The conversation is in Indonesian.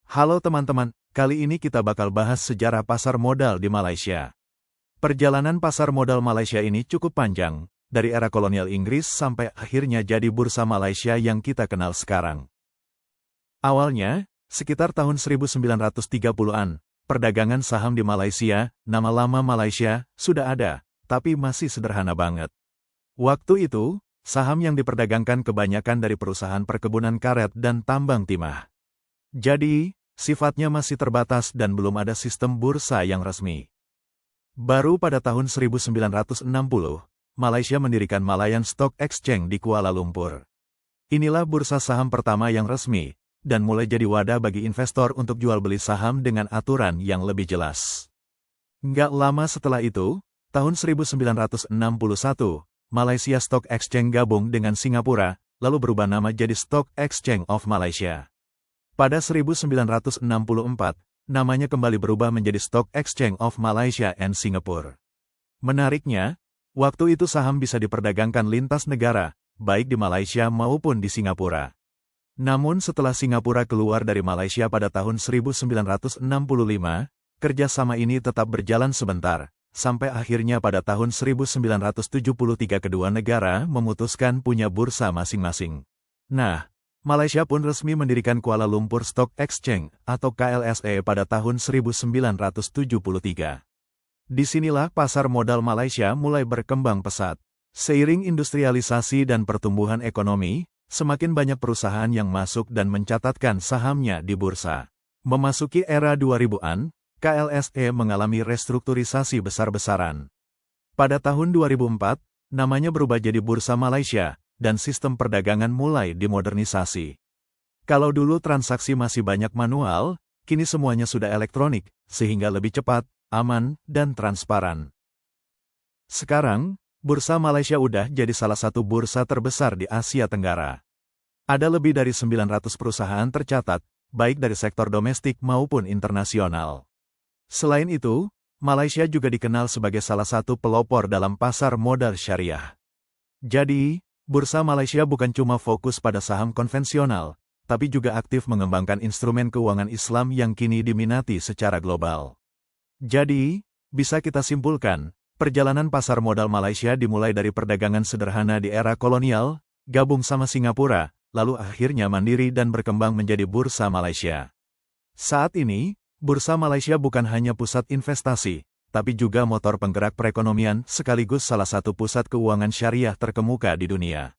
Halo teman-teman, kali ini kita bakal bahas sejarah pasar modal di Malaysia. Perjalanan pasar modal Malaysia ini cukup panjang, dari era kolonial Inggris sampai akhirnya jadi bursa Malaysia yang kita kenal sekarang. Awalnya, sekitar tahun 1930-an, perdagangan saham di Malaysia, nama lama Malaysia, sudah ada, tapi masih sederhana banget. Waktu itu, saham yang diperdagangkan kebanyakan dari perusahaan perkebunan karet dan tambang timah. Jadi, sifatnya masih terbatas dan belum ada sistem bursa yang resmi. Baru pada tahun 1960, Malaysia mendirikan Malayan Stock Exchange di Kuala Lumpur. Inilah bursa saham pertama yang resmi, dan mulai jadi wadah bagi investor untuk jual beli saham dengan aturan yang lebih jelas. Nggak lama setelah itu, tahun 1961, Malaysia Stock Exchange gabung dengan Singapura, lalu berubah nama jadi Stock Exchange of Malaysia. Pada 1964, namanya kembali berubah menjadi Stock Exchange of Malaysia and Singapore. Menariknya, waktu itu saham bisa diperdagangkan lintas negara, baik di Malaysia maupun di Singapura. Namun setelah Singapura keluar dari Malaysia pada tahun 1965, kerjasama ini tetap berjalan sebentar, sampai akhirnya pada tahun 1973 kedua negara memutuskan punya bursa masing-masing. Nah, Malaysia pun resmi mendirikan Kuala Lumpur Stock Exchange atau KLSE pada tahun 1973. Disinilah pasar modal Malaysia mulai berkembang pesat. Seiring industrialisasi dan pertumbuhan ekonomi, semakin banyak perusahaan yang masuk dan mencatatkan sahamnya di bursa. Memasuki era 2000-an, KLSE mengalami restrukturisasi besar-besaran. Pada tahun 2004, namanya berubah jadi Bursa Malaysia, dan sistem perdagangan mulai dimodernisasi. Kalau dulu transaksi masih banyak manual, kini semuanya sudah elektronik, sehingga lebih cepat, aman, dan transparan. Sekarang, Bursa Malaysia udah jadi salah satu bursa terbesar di Asia Tenggara. Ada lebih dari 900 perusahaan tercatat, baik dari sektor domestik maupun internasional. Selain itu, Malaysia juga dikenal sebagai salah satu pelopor dalam pasar modal syariah. Jadi, Bursa Malaysia bukan cuma fokus pada saham konvensional, tapi juga aktif mengembangkan instrumen keuangan Islam yang kini diminati secara global. Jadi, bisa kita simpulkan, perjalanan pasar modal Malaysia dimulai dari perdagangan sederhana di era kolonial, gabung sama Singapura, lalu akhirnya mandiri dan berkembang menjadi Bursa Malaysia. Saat ini, Bursa Malaysia bukan hanya pusat investasi, tapi juga motor penggerak perekonomian sekaligus salah satu pusat keuangan syariah terkemuka di dunia.